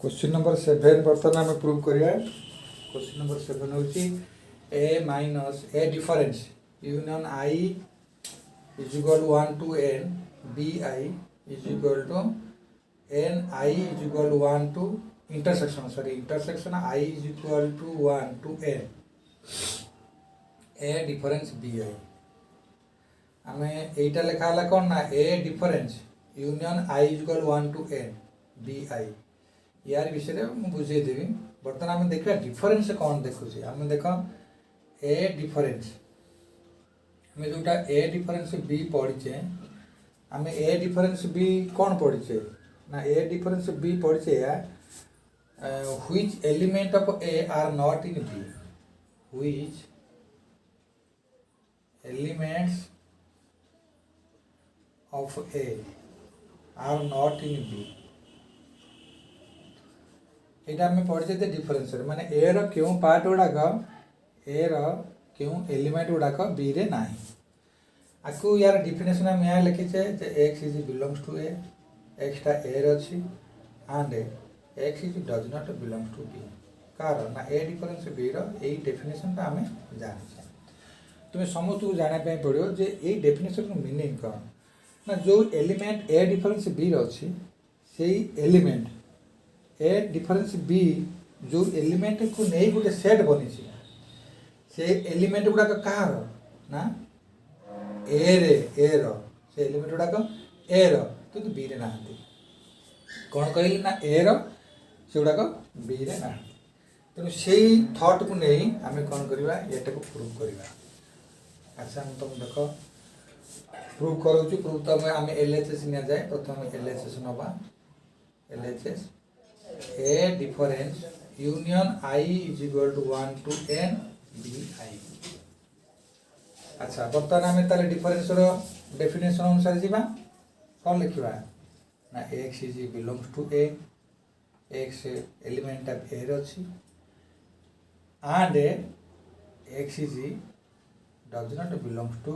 Question number 7 बर्तमान आम prove करिया। क्वेश्चन नंबर 7 होची a minus a difference union I is equal to 1 to n bi is equal to n I is equal to 1 to intersection I is equal to 1 to n a difference bi आम एटा लिखा है कौन ना a difference union I is equal 1 to n bi यार विषय में बुझे देवी। बर्तमान आम देखा डिफरेंस कौन देखुचे आम देख ए डिफरेंस आम जोटा ए डिफरेंस बी पढ़ीचे आम ए डिफरेंस बी कौन पढ़ीचे ना ए डिफरेंस बी पढ़ीचे which element of A are not in B which elements of A are not in B यहाँ आम पढ़े डिफरेंस माने ए रो पार्ट गुड़ाक ए रो एलिमेंट गुड़ाक बी रे नाही। आपको यार डिफिनेशन आम यहाँ लिखीचे X is belongs to A एक्सटा ए रही and X is does not belongs to B कार ना ए डिफरेंस बी रो यही डेफिनेशन आम जाने तुम्हें समस्त को जानापी पड़ो जे ये डेफिनेशन मीनिंग कौन ना जो एलिमेंट ए डिफरेंस बी रही से एलिमेंट ए डिफरेंस बी जो एलिमेंट को नहीं गोटे सेट बनी से एलिमेंट गुड़ाक कहाँ ना ए रो से एलिमेंट गुड़ाक ए रो कि बी रे नहांती कौन कहली ना ए रो से गुड़ाक बी रे नहांती तेणु से थॉट को नहीं आम कौन करवा ये प्रूव करवा। अच्छा हम तुम देख प्रूव करूँ प्रूव तो आम LHS नि जाए प्रथम LHS नवा LHS a difference union I is equal to 1 to n bi। अच्छा बर्तमान आम ताले डिफरेंस रो डेफिनेशन अनुसार जीवा कौन लिखा ना x is belongs to a x element of a रही and x is does not belongs to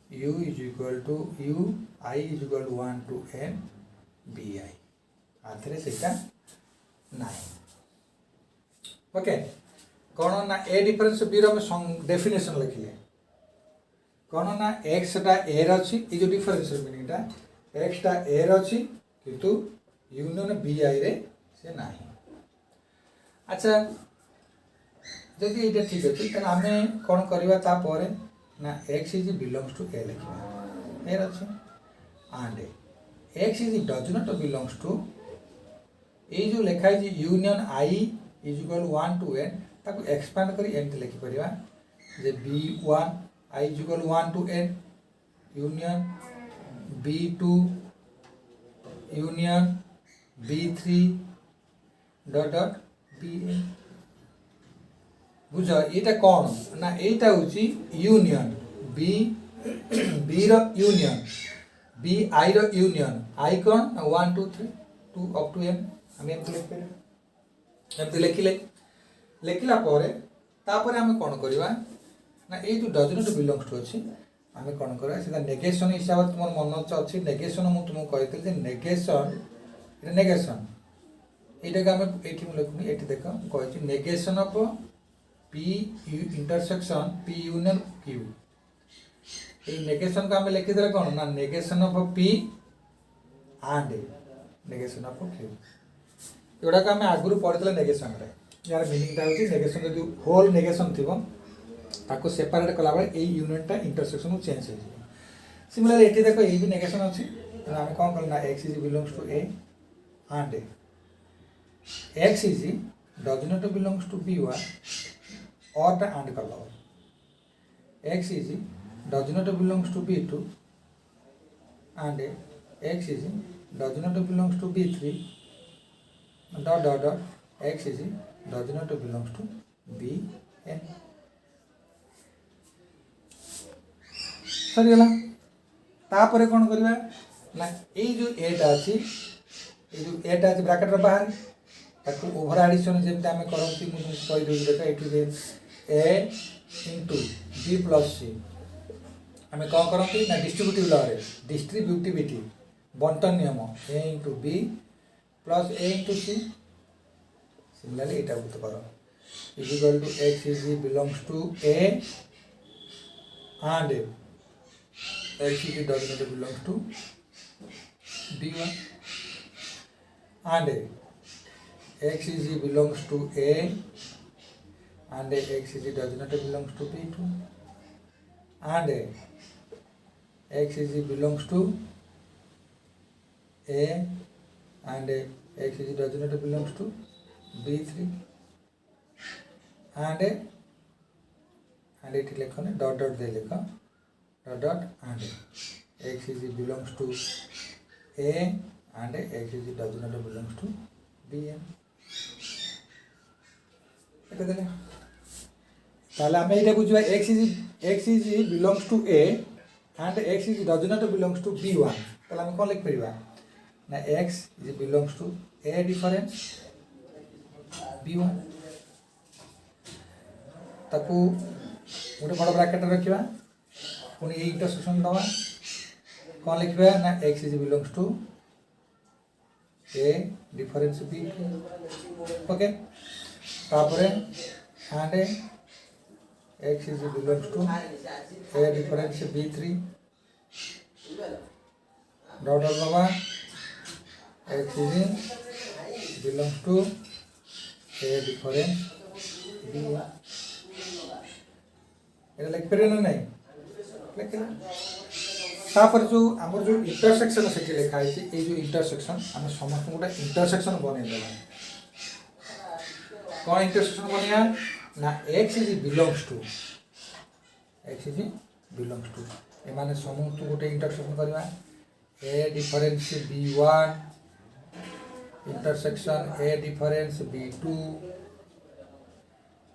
u is equal to u I is equal to 1 to n bi आथरे सेटा नहीं। ओके कौन ना ए डिफरेंस बी रो definition लिखिले कौन ना एक्स टा ए रही ये जो डिफरेंस मीनिंगटा एक्स टा ए रही किंतु यूनियन बी आई रे से नहीं। अच्छा जदि ये ठीक अच्छे तो आम कौन करवा ना X is belongs to A लिखा ए रही and X is does not belongs to ये जो लिखाई union I is equal 1 to n ताको एक्सपांड करी एमती लिखिपर जे B1 I is equal 1 to n union B2 union B3 dot dot Bn बुझ ये कौन ना यहाँ हूँ यूनियन बी रो यूनियन बी आई रो यूनियन I कौन 1 2 3 2 अप टू n आम एमती लिखिले लिखला आम कौन करवा ना ये जो डज नॉट बिलोंग्स टू अच्छी आम कौन करवा सीधा नेगेशन हिसाब से तुम मन अच्छी नेगेशन मुझे तुमको कही नेगेशन नेगेशन यहाँ आम ये लिखुनी ये देख कही negation of P intersection P union Q ये नेगेशन को आम लिखिदे कौन ना negation of P and negation of Q जोड़ा आम आगुरी पढ़ी नेगेशन यार मीनिंगटा हूँ नेगेशन जो होल नेगेशन थी ताको सेपरेट कला बेले ये यूनियनटा इंटरसेक्शन को चेंज हो सिमिलरली ये देख ये भी नेगेशन अच्छी आम कौन कल ना X is belongs to A and X is does not belongs to B1 और एंड कर लो X is does not belongs to B2 and X is does not belongs to B3 dot dot dot X is does not belongs to Bn सरीगला तापर कौन करवा ना ये जो एटा अच्छी ये जो एटा अच्छी ब्रैकेट बाहर ताको ओवर एडिशन जमी आम करती मुझे देख ये A into B plus C आम कौन करती ना डिस्ट्रीब्यूटिव लॉ रे डिस्ट्रीब्यूटिविटी बंटन नियम A into B plus A into C similarly एटा बुझते पारो is equal to x is belongs to a and x is does not belongs to b1 and x is belongs to a and x is does not belongs to b2 and x is belongs to a and x is does not belongs to b3 and it लिखो dot dot दे लिखो dot dot and x is belongs to a and x is does not belongs to bn এটা দেলে তাহলে আমি এটা বুঝবা x is belongs to a and x is does not belongs to b1 তাহলে আমি কোন লিখ পারিবা না x is belongs to a difference b1 ताकू गोटे बड़ ब्राकेट रखा पुणी ये इंटरसेक्शन दवा कौन लिखा ना x is belongs to A difference B okay तापर and x is belongs to A difference b3 dot dot दवा x is belongs to A difference b এটা লিখবে না নাই লিখলে তারপর जो हमर जो इंटरसेक्शन সেটি লেখা আছে এই যে इंटरसेक्शन আমি সমস্ত গোটা इंटरसेक्शन বনে দেবা কোন इंटरसेक्शन বনিয়া না x ইজ বিলংস টু এ মানে সমস্ত গোটা इंटरसेक्शन করিবা a difference b1 intersection a difference b2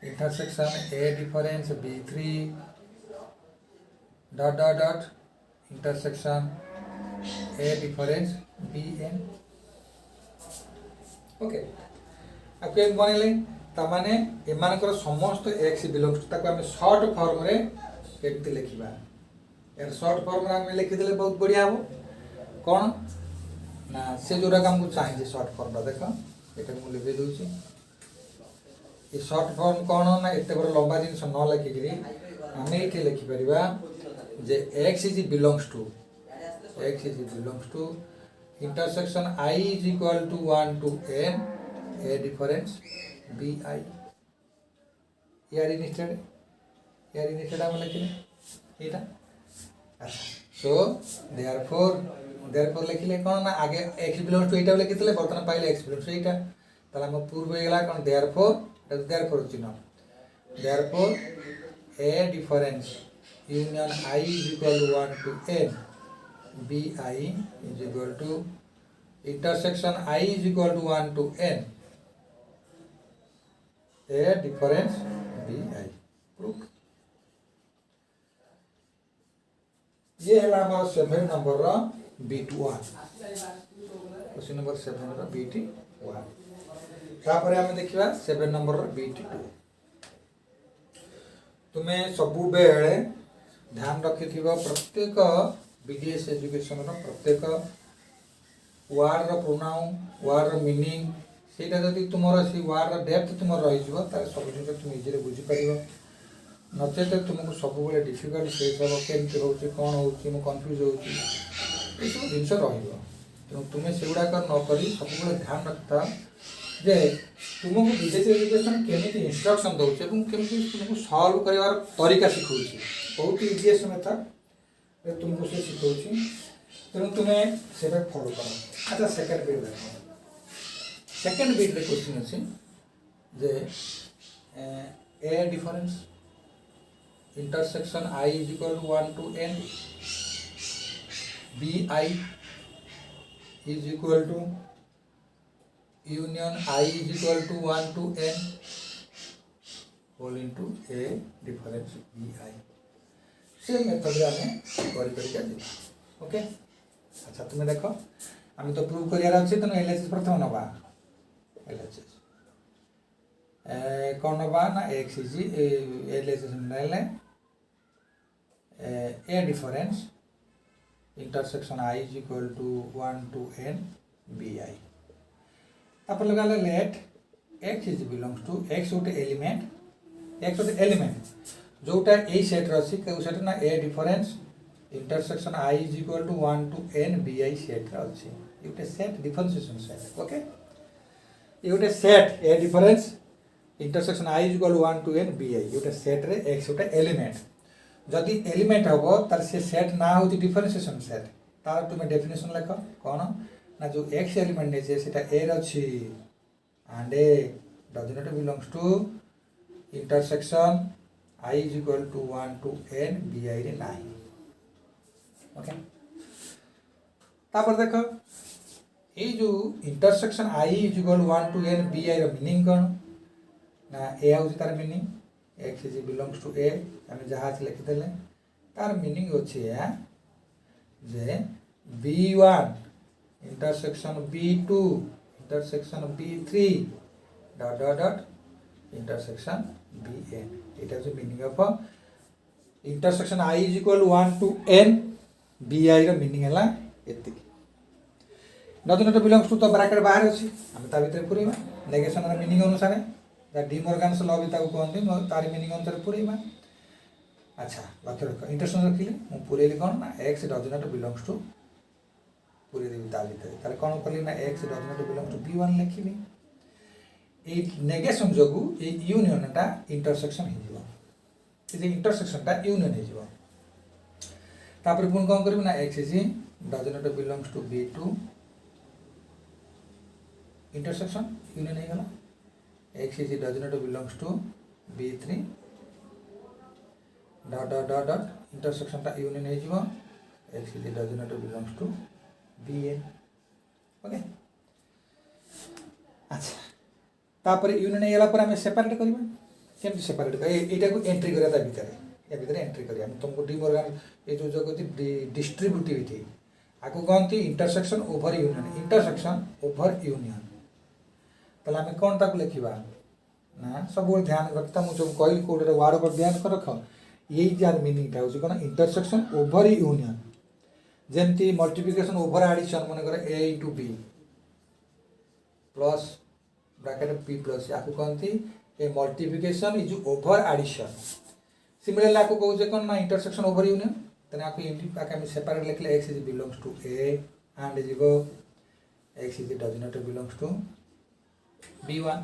intersection a difference b3 dot dot dot intersection a difference bn okay अब केन बनेले त माने एमानकर समस्त x बिलोंग्स टू ताको हम शॉर्ट फॉर्म रे केमति लिखिबा यार शॉर्ट फॉर्म रे हम लिखि देले बहुत बढ़िया हो कोन ना से जोरा हमको चाहिए शॉर्ट फॉर्म देखो एटा मु लिखि दोछि ये शॉर्ट फॉर्म कौन ना इतने बड़ा लंबा जिन न लिखिकी आम ये लिखिपर जे x is belongs to intersection I is equal to 1 to n a difference bi यार इनिस्टेड हम लिखिले एटा अच्छा सो देयरफॉर लिखिले कौन ना आगे x बिलोंग्स टू एटा लिखिले बर्तमान पाइले x बिलोंग्स टू एटा ताला हम पूर्व हो गला कौन therefore therefore a difference union I is equal to 1 to n bi is equal to intersection I is equal to 1 to n a difference bi proof ये है हमारा 7 नंबर रा B21 क्वेश्चन नंबर 7 रा BT1 तापर आम देखा 7 number BT2 तुम्हें सबु बेले ध्यान रखि प्रत्येक BDS एजुकेशन प्रत्येक वार्ड प्रोनाउन वार्ड मीनिंग सेटा जदि तुम सी वार्ड डेप्थ तुम रही सब जिन तुम इजिली बुझीपर नचेत तुमको सब डिफिकल्ट से सब केमती रोचे कौन हो कन्फ्यूज हो सब जिन रू तुम्हें से गुड़ाक नक सब ध्यान रखता जे तुमको विदेश एजुकेशन केमी इंस्ट्रक्शन दौर केमी तुमको सल्व कर तरीका शिखा बहुत इजीएस्ट मेथड तुमको से शिखा तेणु तुम्हें से फॉलो कर। अच्छा सेकेंड बीट देख सेकेंड बीट क्वेश्चन अच्छे जे A difference intersection I is equal to 1 to n bi is equal to union I is equal to 1 to n whole into a difference bi से method रे हमें करी okay. अच्छा तुम्हें देखो हमें तो प्रूव करियार अछि तो एलएचएस प्रथम नबा एलएचएस कौन नबा ना x इज एलएचएस नेले a difference intersection I is equal to 1 to n bi तापर लगा let x is belongs to x गोटे एलिमेंट जोटा ए सेट रही सेट ना A difference intersection I is equal to 1 to n bi set रही गोटे set differentiation set okay ये गोटे set A difference intersection I is equal to 1 to n bi गोटे set रे x गोटे element जदि एलिमेंट हम तार से सेट ना हो डिफरेंशिएशन सेट तार तुम डेफिनेशन लिख कौन ना जो x एलिमेंट नहीं से ए रही and A does not belongs to intersection I is equal to 1 to n bi रे नहीं ओके तापर देख ये जो intersection I is equal to 1 to n bi रो मीनिंग कौन ना ए हूँ तार meaning x is belongs to A आम जहाँ लिखिदे तार मीनिंग अच्छे जे b1 intersection b2 intersection b3 dot dot dot intersection bn ये हूँ meaning of intersection I is equal 1 to n bi रो मीनिंग है एति डज नॉट बिलोंग्स टू तो ब्रैकेट बाहर अच्छी आम ता भीतर पूरेबा नेगेशन मीनिंग अनुसार डिमॉर्गन्स लॉ भी कहते तार मीनिंग अनुसार पूरेबा अच्छा लक्ष्य रख इंटरसेक्शन रखिले मुझे पूरेली कौन ना x does not belongs to पूरे देवी ता भीतर ताले कौन कली ना x does not belongs to b1 लिखिली ए नेगेशन जोगु ए यूनियनटा इंटरसेक्शन हो जिवो जे इंटरसेक्शनटा यूनियन हो जिवो तापर पुन कौन करबो ना x is does not belongs to b2 intersection union हो गला x is does not belongs to b3 dot dot dot dot intersection टा union है जीवो x is does not belongs to bn okay अच्छा तापर यूनियन है गला पर हमें सेपरेट करबा केमति सेपरेट कर एटा को एंट्री करिया ता भीतर या भीतर एंट्री करिया हम तुमको डिमॉर्गन ये जो कहती डिस्ट्रीब्यूटिविटी आको कहती इंटरसेक्शन ओवर यूनियन पहले आम कौन ताक लिखा ना सब ध्यान रखता मुझे जो कहली कौटे वार्ड पर ध्यान कर रख यही जार मीनिंगटा हूँ कौन इंटरसेक्शन ओवर यूनियन जमती मल्टीप्लिकेशन ओवर एडिशन मन कर a into B plus bracket p plus या कहती A multiplication is over addition similarly आपको कहूँ कौन ना इंटरसेक्शन ओवर यूनियन तेना आपको सेपरेट लिखले x is belongs to a and जीव x is does not belongs to b1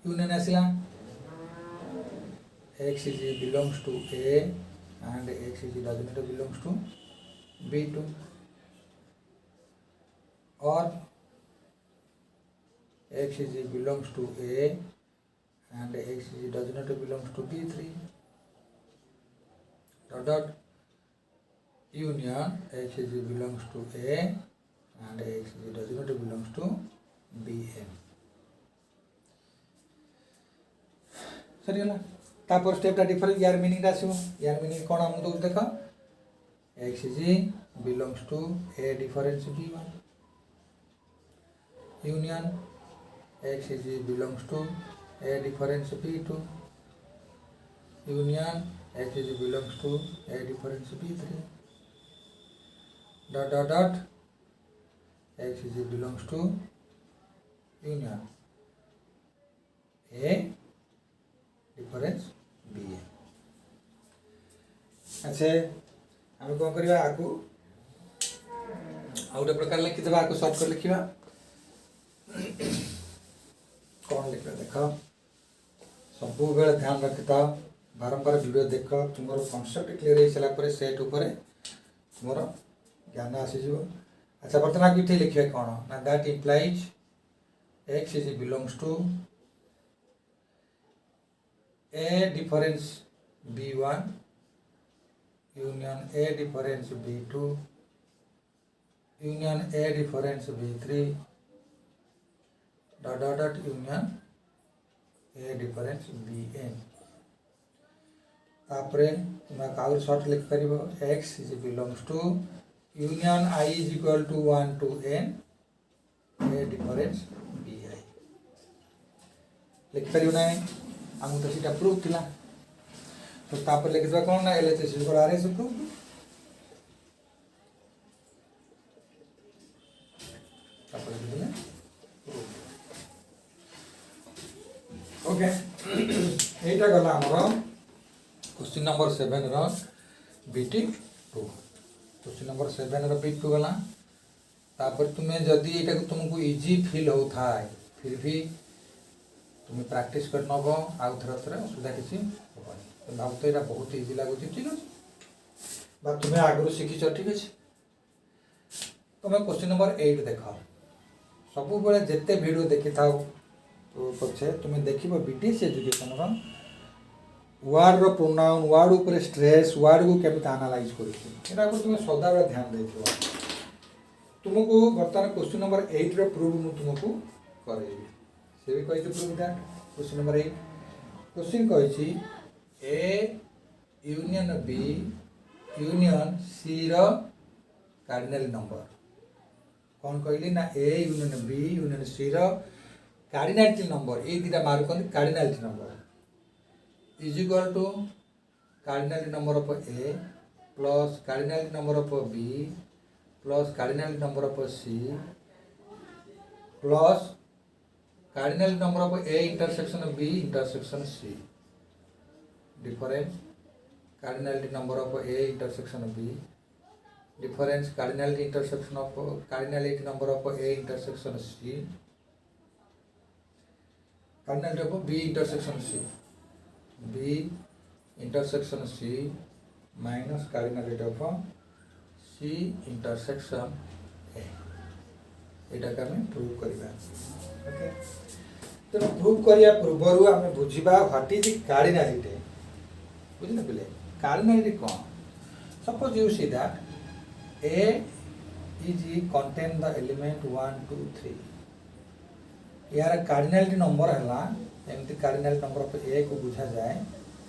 union आसला x is belongs to a and x is does not belongs to b2 or x is belongs to a and x is does not belongs to b3 dot dot union x is belongs to a and x is does not belongs to bn सरीगला तापर स्टेपटा different यार meaning आसो यार meaning कौन हम तो देख x is belongs to a difference b1 union x is belongs to a difference b2 union x is belongs to a difference b3 dot dot dot x is belongs to union a difference B A अच्छा आम कौन करवा आगु आ गोटे प्रकार लिखिदेवा आगु shirt कर लिखा कौन लिखा देख सब बेले ध्यान रखि था बारंबार वीडियो देख तुम कनसेप्ट क्लीयर हो सारापर सेट उपर तुम ज्ञान आसीज अच्छा बर्तमान ये लिखे कौन ना that implies X is belongs to a difference b1 union a difference b2 union a difference b3 dot dot dot union a difference bn तापरे तुम आउर शॉर्ट लिख पारिबो x is belongs to union I is equal to 1 to n a difference bi लिख पारिबो ना आमको तो सीटा proof थिला तो तापर लिखिबा कोन ना एलएचएस इक्वल आरएस प्रूफ तापर लिखिले प्रूफ ओके एटा गला हमर क्वेश्चन नंबर 7 रो बीटी 2 क्वेश्चन नंबर 7 रो बीटी 2 गला तापर तुम्हें जदि एटा को तुमको इजी फील होता है फिर भी तुम्हें प्रैक्टिस कर नबो आउ थर असुविधा किसी होबनी तो भाव तो एटा बहुत इजी लागो ठीक अछि बा तुम्हें आगु शिखिछ ठीक अछि तुम्हें क्वेश्चन नंबर 8 देखा सब बेले जेते वीडियो देखि थाओ तो पछे तुम्हें देखिबो बीटीएस एजुकेशन रो वर्ड रो प्रोनाउन वर्ड ऊपर स्ट्रेस वर्ड को केमिति एनालाइज करिछि एटा पर तुम्हें सदा बेले ध्यान देथिबो तुमको वर्तमान क्वेश्चन नंबर 8 रो प्रूफ मु तुमको करेबी से भी कहि proof that question number 8 question कहि A union B union C रो कार्डिनल नंबर कौन कहली ना A union B union C रो कार्डिनलिटी नंबर ये दुटा मार्क करते cardinality number is equal to cardinality number of A plus cardinality number of B plus cardinality number of C plus cardinality number of A intersection B intersection C difference cardinality number of A intersection B difference cardinality intersection of cardinality number of A intersection C cardinality of B intersection C B intersection C minus cardinality of C intersection A एटा का हमें prove करबा okay तो prove करिया पूर्व आम बुझा what is cardinality बुझिन पिले कार्डिनलिटी कौन suppose you see that A is contain the element 1 2 3 यार कार्डिनलिटी नंबर है एमती कार्डिनलिटी नंबर ऑफ ए को बुझा जाए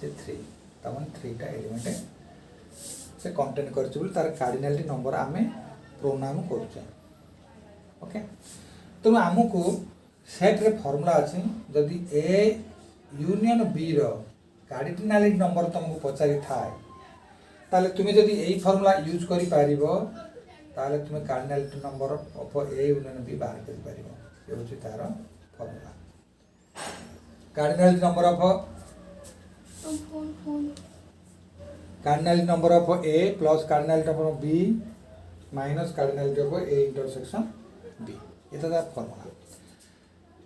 जे 3 तमन 3 टा एलिमेंट से कंटेन करछ बोल तार कार्डिनलिटी नंबर आमे प्रोनाउन करछ ओके तो हमको सेट रे फार्मूला अछि जदि ए यूनियन बी रो कार्डिनलिटी नंबर तुमको पचारि थाए ताले तुम्हें जदि एई फार्मूला यूज करि पारिबो ताले तुम्हें cardinality number of A union B बाहर करि पारिबो ये होछि तार formula cardinality number of cardinality number of A plus cardinality number of B minus cardinality of A intersection B ये तो फार्मूला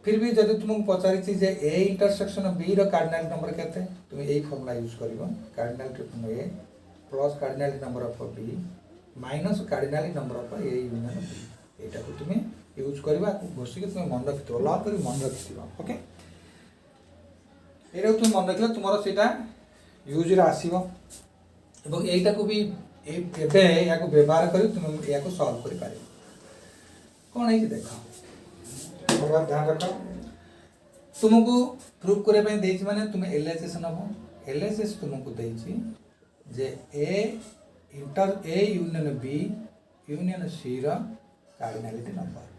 फिर भी जब तुमको पचारि जे ए इंटरसेक्शन बी रो कार्डिनलिटी नंबर केते तुम्हें एई फार्मूला यूज करिवो cardinality of A plus cardinality number of B minus cardinality number of A union B एटा को तुम्हें यूज करबा घोषि के तुम्हें मन रखितो लॉ करी मन रखितो ओके एरो तुम मन रखले तुम्हारा सेटा यूज रे आसीबो एवं एटा को भी एबे या को व्यवहार करी तुम या को सॉल्व करि पारे कोन है देखो और ध्यान रखो तुमको प्रूव करे पे देछि माने तुम एलएचएस नबो एलएचएस तुमको देछि जे A union B union C रो कार्डिनलिटी नंबर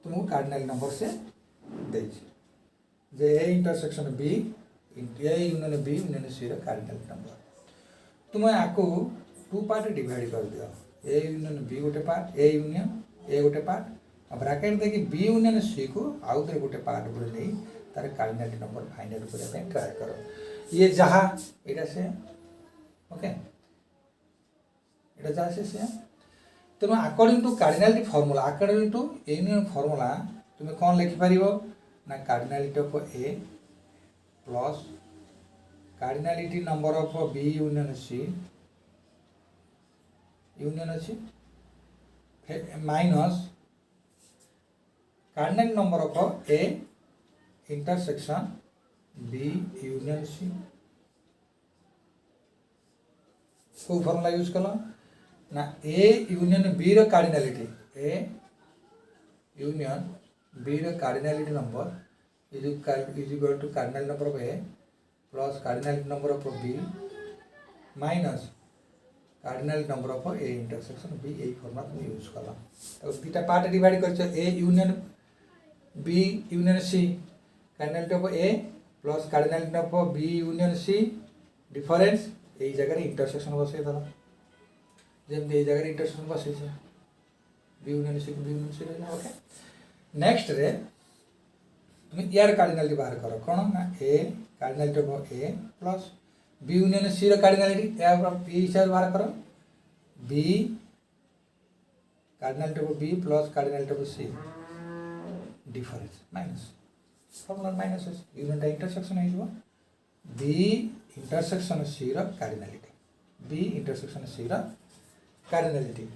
तुमको कार्डिनलिटी नंबर से देछि जे A intersection B A union B union C रो कार्डिनलिटी नंबर तुम आको 2 पार्ट डिवाइड कर दियो ए यूनियन बी गोटे पार्ट ए यूनियन ए गोटे पार्ट आ ब्रैकेट देखि बी यूनियन सी को आउ दे गोटे पार्ट बोले नहीं तार कार्डिनलिटी नंबर फाइंड आउट करने ट्राई करो ये जहाँ एटा से ओके एटा जहाँ से तुम according to cardinality formula according to union formula तुम कौन लिखि पारिबो ना cardinality of A plus cardinality number of B union C minus cardinal number of A intersection B union C को फॉर्मूला यूज कलो ना ए यूनियन बी रो cardinality A union B रो cardinality number is equal to cardinal number of A plus cardinality number of B minus cardinal number of A intersection B A formula तुम use कला तो दुटा part divide कर A union B union C cardinality of A plus cardinality of B union C difference A जगह intersection बसई दल जमी A जगह इंटरसेक्शन बसई B union C B union C okay next रे तुम यार कार्डिनालिटी बाहर कर कौन ना A cardinality of A plus B union C रो कार्डिनालिटी या बी हिसाब बाहर कर B cardinality of B plus cardinality of C difference minus formula minus union intersection है बी इंटरसेक्शन सी रो कार्डिनालिटी बी इंटरसेक्शन सी रो cardinality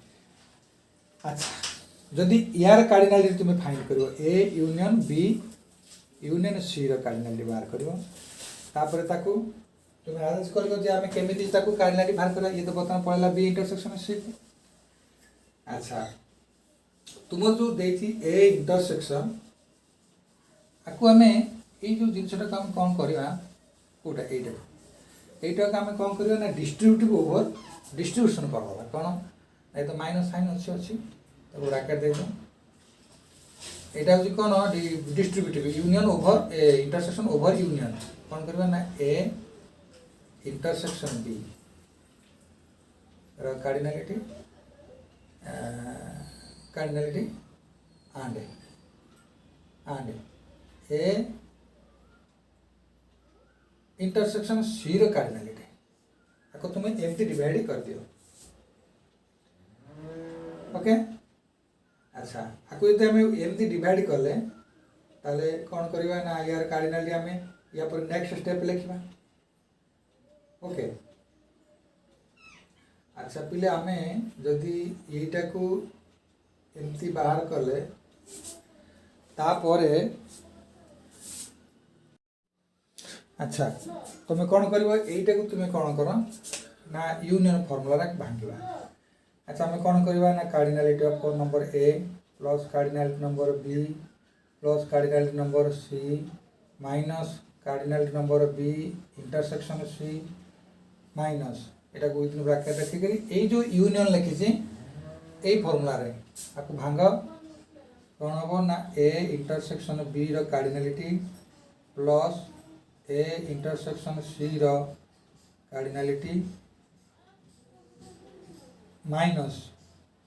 अच्छा जदि यार कार्डिनालिटी तुम फाइंड करो A union B union C रो कार्डिनालिटी बाहर करियो तापर ताकू तुम अरेंज करियो जे आमे केमिति ताकू कार्डिनालिटी बाहर करियो ये तो बर्तमान पड़ला बी इंटरसेक्शन सी अच्छा तुम जो देती ए इंटरसेक्शन आकु आमे ए जो जिनसटा काम कोन करिया कोटा एटा आमे कोन करियो ना डिस्ट्रीब्यूटिव ओवर डिस्ट्रीब्यूशन करबा कोन ए तो माइनस साइन अच्छी तो ब्रैकेट दे दो एटा होची कोन distributive union over A intersection over union कोन करबा ना ए इंटरसेक्शन बी रो cardinality and A intersection C रो कार्डिनालिटी आको तुम एमती डिवाइड कर दियो ओके अच्छा आको यदि हमें एमती डिवाइड कले ताले कौन करवा ना यार कार्डिनालिटी हमें या पर नेक्स्ट स्टेप लिखा ओके अच्छा पिले आमे जदि एटा को एमती बाहर कले तापरे अच्छा तुम कौन कर एटा को तुम कौन कर ना यूनियन फॉर्मूला भांगा अच्छा आम कौन करवा ना cardinality of number A plus cardinality number B plus cardinality number C minus cardinality number B intersection C minus एटा को विथिन ब्रैकेट रखिक ये जो यूनियन लिखी यही फॉर्मूला रे आपको भांग कौन हम ना ए इंटरसेक्शन बी रो cardinality plus A intersection C रो cardinality minus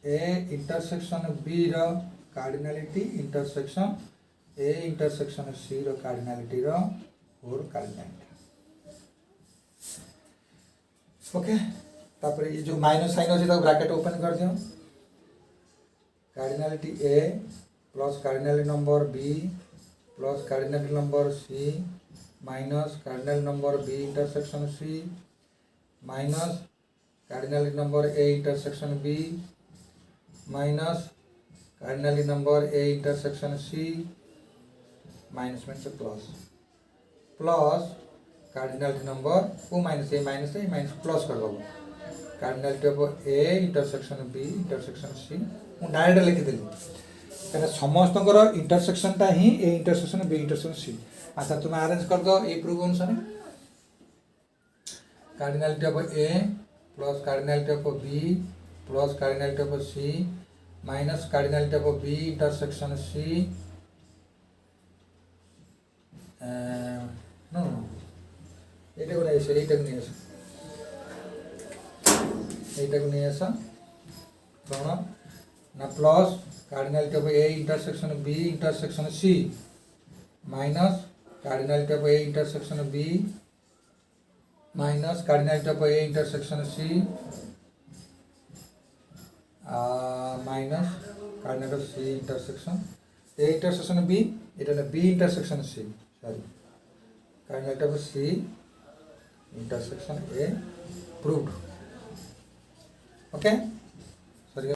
A intersection B रो cardinality intersection A intersection C रो कार्डिनालिटी रो और कार्डिनालिटी ओके तापर ये जो माइनस साइन अच्छे ब्रैकेट ओपन कर दियो cardinality A plus cardinality number B plus cardinality number C minus cardinality number B intersection C minus cardinality number A intersection B minus cardinality number A intersection C minus में plus plus cardinality number को minus plus कर दो cardinality of A intersection B intersection C मु direct लिखिदेली कहीं समस्त इंटरसेक्शनटा ही A intersection B intersection C अच्छा तुम अरेंज कर दो ए प्रूफ अनुसार cardinality of A plus cardinality of B plus cardinality of C minus cardinality of B intersection C नो এইটা কোন এসে এইটাকে নিয়ে আসো এইটাকে নিয়ে আসো কোন না plus cardinality of A intersection B intersection C minus cardinality of A intersection B minus cardinality of A intersection C minus cardinality of C intersection A intersection B এটা না B intersection C sorry cardinality of C intersection A proved okay